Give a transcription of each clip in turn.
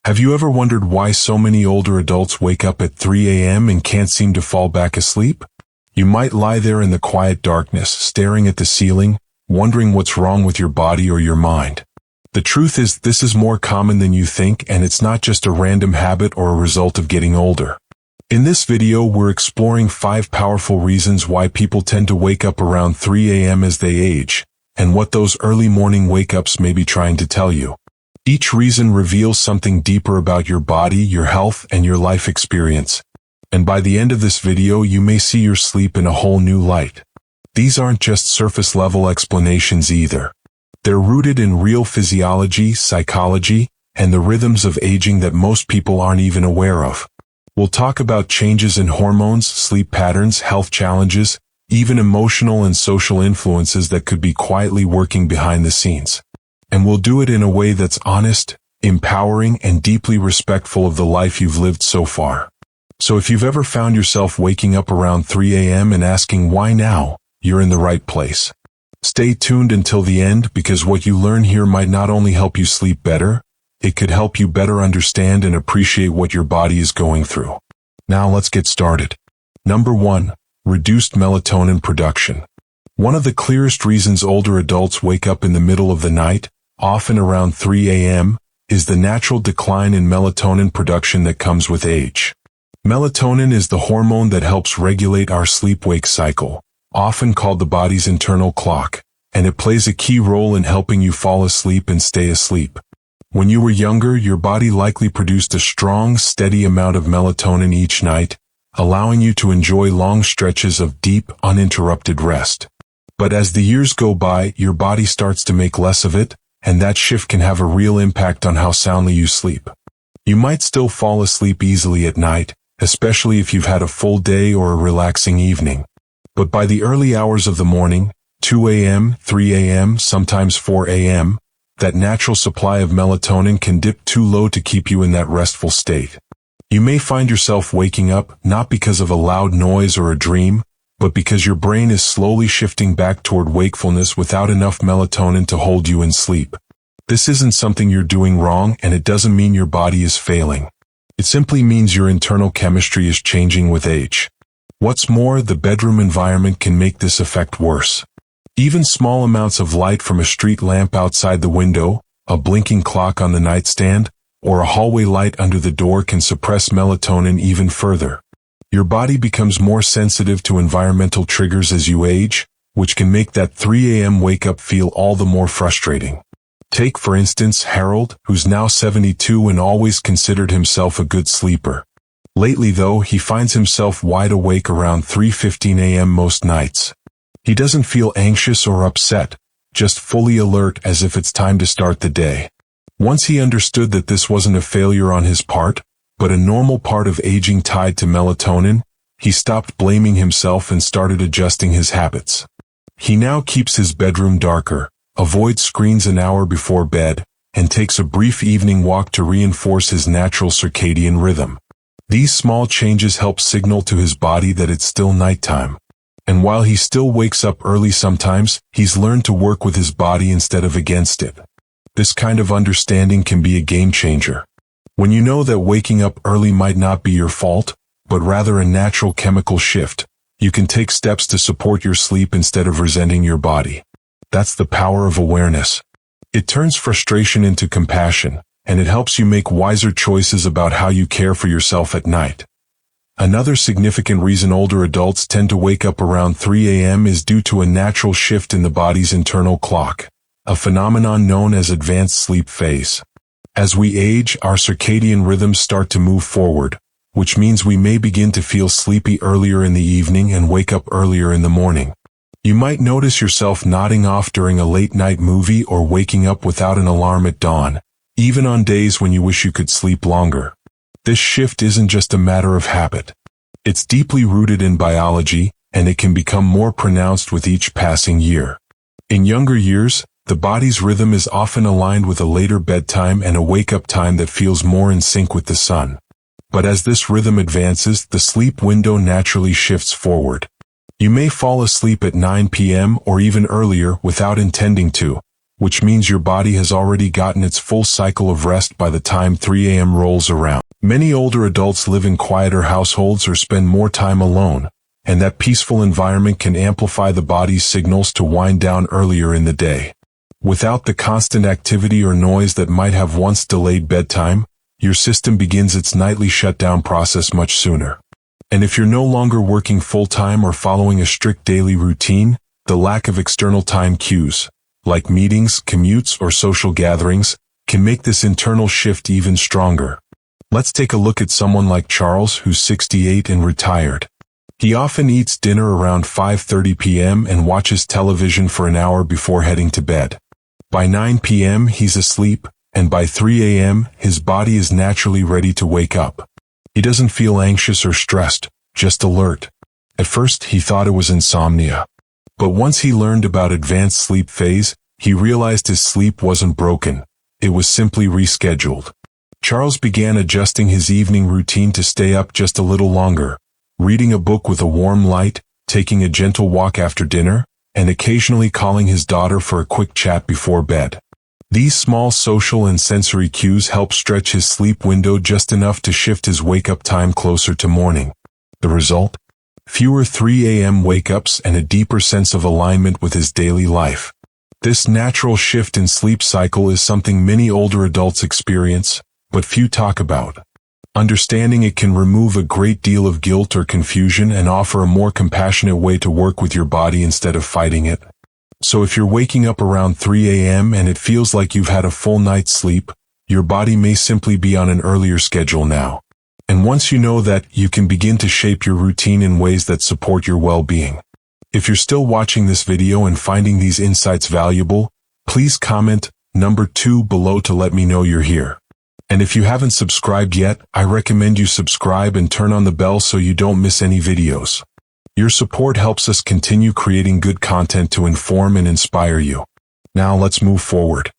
Have you ever wondered why so many older adults wake up at 3 a.m. and can't seem to fall back asleep? You might lie there in the quiet darkness, staring at the ceiling, wondering what's wrong with your body or your mind. The truth is, this is more common than you think, and it's not just a random habit or a result of getting older. In this video, we're exploring 5 powerful reasons why people tend to wake up around 3 a.m. as they age, and what those early morning wake-ups may be trying to tell you. Each reason reveals something deeper about your body, your health, and your life experience. And by the end of this video, you may see your sleep in a whole new light. These aren't just surface-level explanations either. They're rooted in real physiology, psychology, and the rhythms of aging that most people aren't even aware of. We'll talk about changes in hormones, sleep patterns, health challenges, even emotional and social influences that could be quietly working behind the scenes. And we'll do it in a way that's honest, empowering, and deeply respectful of the life you've lived so far. So if you've ever found yourself waking up around 3 a.m. and asking why now, you're in the right place. Stay tuned until the end, because what you learn here might not only help you sleep better, it could help you better understand and appreciate what your body is going through. Now let's get started. Number 1. Reduced melatonin production. One of the clearest reasons older adults wake up in the middle of the night, often around 3 a.m., is the natural decline in melatonin production that comes with age. Melatonin is the hormone that helps regulate our sleep-wake cycle, often called the body's internal clock, and it plays a key role in helping you fall asleep and stay asleep. When you were younger, your body likely produced a strong, steady amount of melatonin each night, allowing you to enjoy long stretches of deep, uninterrupted rest. But as the years go by, your body starts to make less of it, and that shift can have a real impact on how soundly you sleep. You might still fall asleep easily at night, especially if you've had a full day or a relaxing evening. But by the early hours of the morning, 2 a.m., 3 a.m., sometimes 4 a.m., that natural supply of melatonin can dip too low to keep you in that restful state. You may find yourself waking up not because of a loud noise or a dream, but because your brain is slowly shifting back toward wakefulness without enough melatonin to hold you in sleep. This isn't something you're doing wrong, and it doesn't mean your body is failing. It simply means your internal chemistry is changing with age. What's more, the bedroom environment can make this effect worse. Even small amounts of light from a street lamp outside the window, a blinking clock on the nightstand, or a hallway light under the door can suppress melatonin even further. Your body becomes more sensitive to environmental triggers as you age, which can make that 3 a.m. wake-up feel all the more frustrating. Take, for instance, Harold, who's now 72 and always considered himself a good sleeper. Lately, though, he finds himself wide awake around 3:15 a.m. most nights. He doesn't feel anxious or upset, just fully alert as if it's time to start the day. Once he understood that this wasn't a failure on his part, but a normal part of aging tied to melatonin, he stopped blaming himself and started adjusting his habits. He now keeps his bedroom darker, avoids screens an hour before bed, and takes a brief evening walk to reinforce his natural circadian rhythm. These small changes help signal to his body that it's still nighttime. And while he still wakes up early sometimes, he's learned to work with his body instead of against it. This kind of understanding can be a game changer. When you know that waking up early might not be your fault, but rather a natural chemical shift, you can take steps to support your sleep instead of resenting your body. That's the power of awareness. It turns frustration into compassion, and it helps you make wiser choices about how you care for yourself at night. Another significant reason older adults tend to wake up around 3 a.m. is due to a natural shift in the body's internal clock, a phenomenon known as advanced sleep phase. As we age, our circadian rhythms start to move forward, which means we may begin to feel sleepy earlier in the evening and wake up earlier in the morning. You might notice yourself nodding off during a late-night movie or waking up without an alarm at dawn, even on days when you wish you could sleep longer. This shift isn't just a matter of habit. It's deeply rooted in biology, and it can become more pronounced with each passing year. In younger years, the body's rhythm is often aligned with a later bedtime and a wake-up time that feels more in sync with the sun. But as this rhythm advances, the sleep window naturally shifts forward. You may fall asleep at 9 p.m. or even earlier without intending to, which means your body has already gotten its full cycle of rest by the time 3 a.m. rolls around. Many older adults live in quieter households or spend more time alone, and that peaceful environment can amplify the body's signals to wind down earlier in the day. Without the constant activity or noise that might have once delayed bedtime, your system begins its nightly shutdown process much sooner. And if you're no longer working full-time or following a strict daily routine, the lack of external time cues, like meetings, commutes, or social gatherings, can make this internal shift even stronger. Let's take a look at someone like Charles, who's 68 and retired. He often eats dinner around 5:30 p.m. and watches television for an hour before heading to bed. By 9 p.m. he's asleep, and by 3 a.m. his body is naturally ready to wake up. He doesn't feel anxious or stressed, just alert. At first he thought it was insomnia. But once he learned about advanced sleep phase, he realized his sleep wasn't broken. It was simply rescheduled. Charles began adjusting his evening routine to stay up just a little longer, reading a book with a warm light, taking a gentle walk after dinner, and occasionally calling his daughter for a quick chat before bed. These small social and sensory cues help stretch his sleep window just enough to shift his wake-up time closer to morning. The result? Fewer 3 a.m. wake-ups and a deeper sense of alignment with his daily life. This natural shift in sleep cycle is something many older adults experience, but few talk about. Understanding it can remove a great deal of guilt or confusion and offer a more compassionate way to work with your body instead of fighting it. So if you're waking up around 3 a.m. and it feels like you've had a full night's sleep, your body may simply be on an earlier schedule now. And once you know that, you can begin to shape your routine in ways that support your well-being. If you're still watching this video and finding these insights valuable, please comment number 2 below to let me know you're here. And if you haven't subscribed yet, I recommend you subscribe and turn on the bell so you don't miss any videos. Your support helps us continue creating good content to inform and inspire you. Now let's move forward.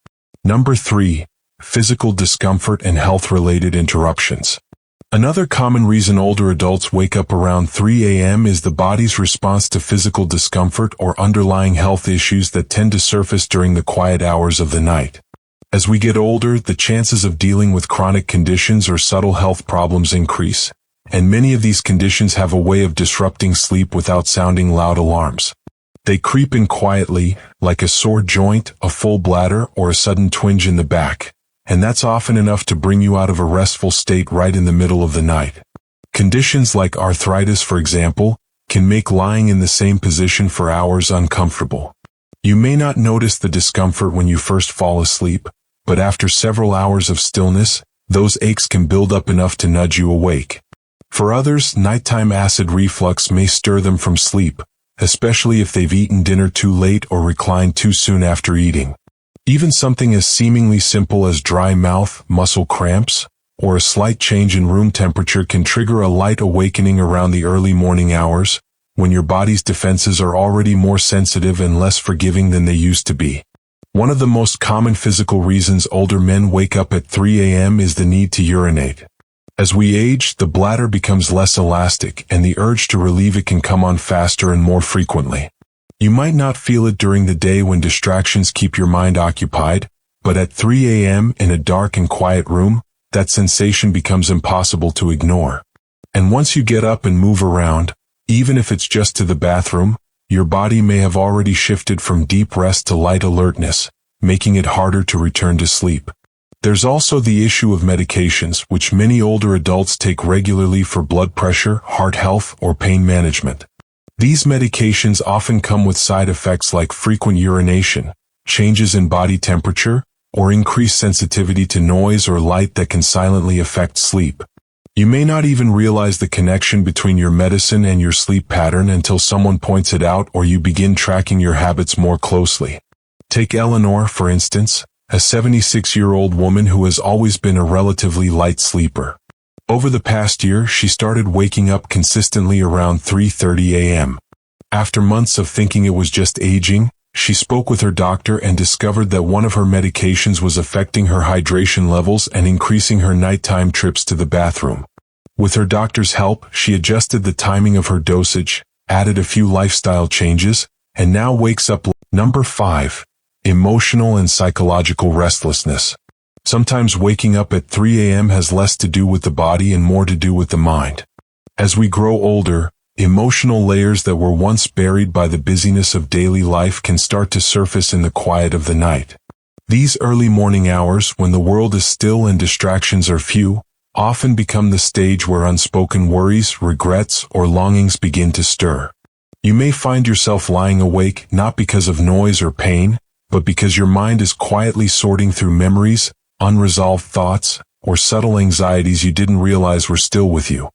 Number 3, physical discomfort and health-related interruptions. Another common reason older adults wake up around 3 a.m. is the body's response to physical discomfort or underlying health issues that tend to surface during the quiet hours of the night. As we get older, the chances of dealing with chronic conditions or subtle health problems increase, and many of these conditions have a way of disrupting sleep without sounding loud alarms. They creep in quietly, like a sore joint, a full bladder, or a sudden twinge in the back, and that's often enough to bring you out of a restful state right in the middle of the night. Conditions like arthritis, for example, can make lying in the same position for hours uncomfortable. You may not notice the discomfort when you first fall asleep, but after several hours of stillness, those aches can build up enough to nudge you awake. For others, nighttime acid reflux may stir them from sleep, especially if they've eaten dinner too late or reclined too soon after eating. Even something as seemingly simple as dry mouth, muscle cramps, or a slight change in room temperature can trigger a light awakening around the early morning hours, when your body's defenses are already more sensitive and less forgiving than they used to be. One of the most common physical reasons older men wake up at 3 a.m. is the need to urinate. As we age, the bladder becomes less elastic, and the urge to relieve it can come on faster and more frequently. You might not feel it during the day when distractions keep your mind occupied, but at 3 a.m. in a dark and quiet room, that sensation becomes impossible to ignore. And once you get up and move around, even if it's just to the bathroom, your body may have already shifted from deep rest to light alertness, making it harder to return to sleep. There's also the issue of medications, which many older adults take regularly for blood pressure, heart health, or pain management. These medications often come with side effects like frequent urination, changes in body temperature, or increased sensitivity to noise or light that can silently affect sleep. You may not even realize the connection between your medicine and your sleep pattern until someone points it out or you begin tracking your habits more closely. Take Eleanor, for instance, a 76-year-old woman who has always been a relatively light sleeper. Over the past year, she started waking up consistently around 3:30 a.m. After months of thinking it was just aging, she spoke with her doctor and discovered that one of her medications was affecting her hydration levels and increasing her nighttime trips to the bathroom. With her doctor's help, she adjusted the timing of her dosage, added a few lifestyle changes, and now wakes up. Number 5. emotional and psychological restlessness. Sometimes waking up at 3 a.m. has less to do with the body and more to do with the mind. As we grow older, emotional layers that were once buried by the busyness of daily life can start to surface in the quiet of the night. These early morning hours, when the world is still and distractions are few, often become the stage where unspoken worries, regrets, or longings begin to stir. You may find yourself lying awake not because of noise or pain, but because your mind is quietly sorting through memories, unresolved thoughts, or subtle anxieties you didn't realize were still with you.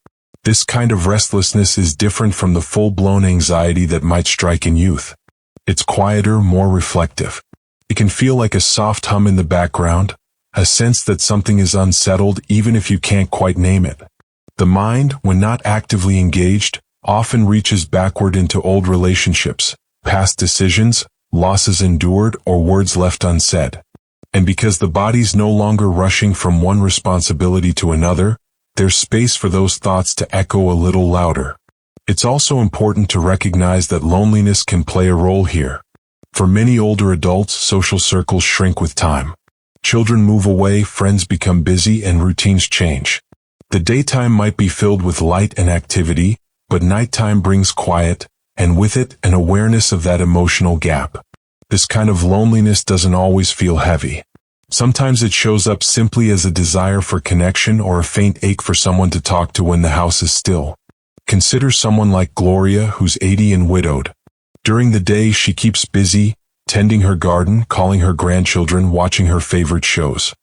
This kind of restlessness is different from the full-blown anxiety that might strike in youth. It's quieter, more reflective. It can feel like a soft hum in the background, a sense that something is unsettled even if you can't quite name it. The mind, when not actively engaged, often reaches backward into old relationships, past decisions, losses endured, or words left unsaid. And because the body's no longer rushing from one responsibility to another, there's space for those thoughts to echo a little louder. It's also important to recognize that loneliness can play a role here. For many older adults, social circles shrink with time. Children move away, friends become busy, and routines change. The daytime might be filled with light and activity, but nighttime brings quiet, and with it, an awareness of that emotional gap. This kind of loneliness doesn't always feel heavy. Sometimes it shows up simply as a desire for connection or a faint ache for someone to talk to when the house is still. Consider someone like Gloria, who's 80 and widowed. During the day, she keeps busy, tending her garden, calling her grandchildren, watching her favorite shows.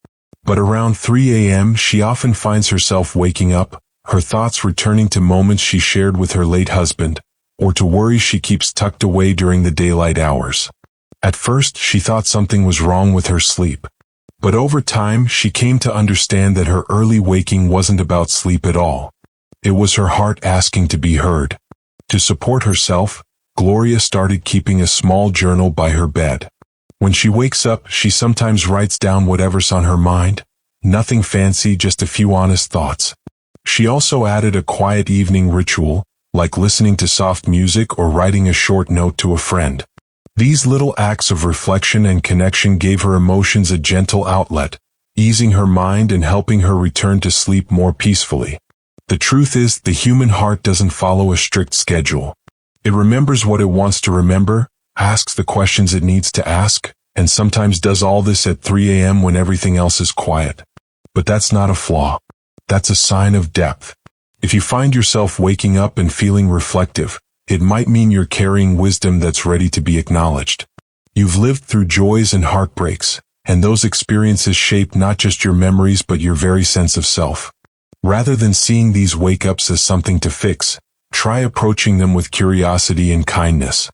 But around 3 a.m., she often finds herself waking up, her thoughts returning to moments she shared with her late husband, or to worries she keeps tucked away during the daylight hours. At first, she thought something was wrong with her sleep. But over time, she came to understand that her early waking wasn't about sleep at all. It was her heart asking to be heard. To support herself, Gloria started keeping a small journal by her bed. When she wakes up, she sometimes writes down whatever's on her mind. Nothing fancy, just a few honest thoughts. She also added a quiet evening ritual, like listening to soft music or writing a short note to a friend. These little acts of reflection and connection gave her emotions a gentle outlet, easing her mind and helping her return to sleep more peacefully. The truth is, the human heart doesn't follow a strict schedule. It remembers what it wants to remember, asks the questions it needs to ask, and sometimes does all this at 3 a.m. when everything else is quiet. But that's not a flaw. That's a sign of depth. If you find yourself waking up and feeling reflective, it might mean you're carrying wisdom that's ready to be acknowledged. You've lived through joys and heartbreaks, and those experiences shape not just your memories but your very sense of self. Rather than seeing these wake-ups as something to fix, try approaching them with curiosity and kindness.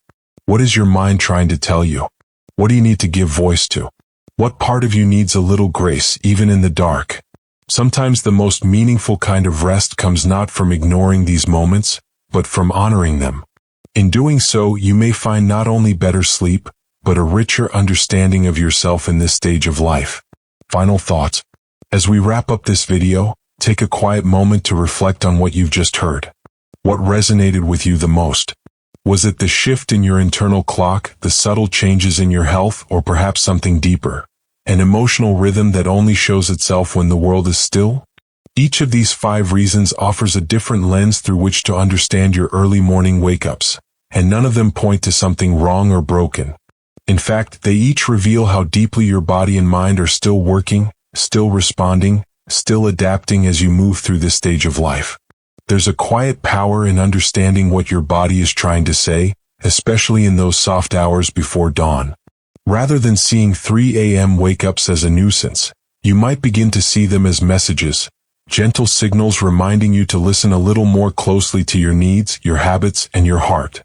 What is your mind trying to tell you? What do you need to give voice to? What part of you needs a little grace, even in the dark? Sometimes the most meaningful kind of rest comes not from ignoring these moments, but from honoring them. In doing so, you may find not only better sleep, but a richer understanding of yourself in this stage of life. Final thoughts. As we wrap up this video, take a quiet moment to reflect on what you've just heard. What resonated with you the most? Was it the shift in your internal clock, the subtle changes in your health, or perhaps something deeper? An emotional rhythm that only shows itself when the world is still? Each of these 5 reasons offers a different lens through which to understand your early morning wake-ups, and none of them point to something wrong or broken. In fact, they each reveal how deeply your body and mind are still working, still responding, still adapting as you move through this stage of life. There's a quiet power in understanding what your body is trying to say, especially in those soft hours before dawn. Rather than seeing 3 a.m. wake-ups as a nuisance, you might begin to see them as messages, gentle signals reminding you to listen a little more closely to your needs, your habits, and your heart.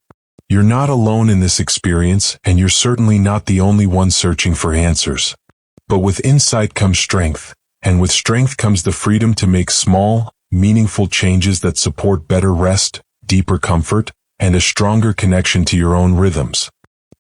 You're not alone in this experience, and you're certainly not the only one searching for answers. But with insight comes strength, and with strength comes the freedom to make small, meaningful changes that support better rest, deeper comfort, and a stronger connection to your own rhythms.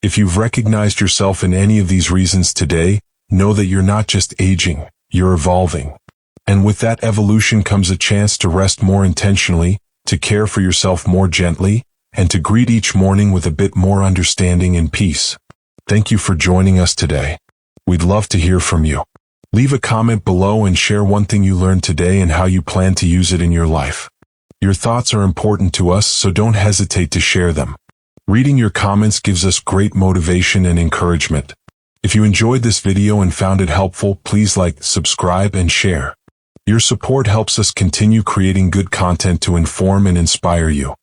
If you've recognized yourself in any of these reasons today, know that you're not just aging, you're evolving. And with that evolution comes a chance to rest more intentionally, to care for yourself more gently, and to greet each morning with a bit more understanding and peace. Thank you for joining us today. We'd love to hear from you. Leave a comment below and share one thing you learned today and how you plan to use it in your life. Your thoughts are important to us, so don't hesitate to share them. Reading your comments gives us great motivation and encouragement. If you enjoyed this video and found it helpful, please like, subscribe, and share. Your support helps us continue creating good content to inform and inspire you.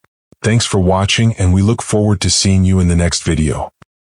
Thanks for watching, and we look forward to seeing you in the next video.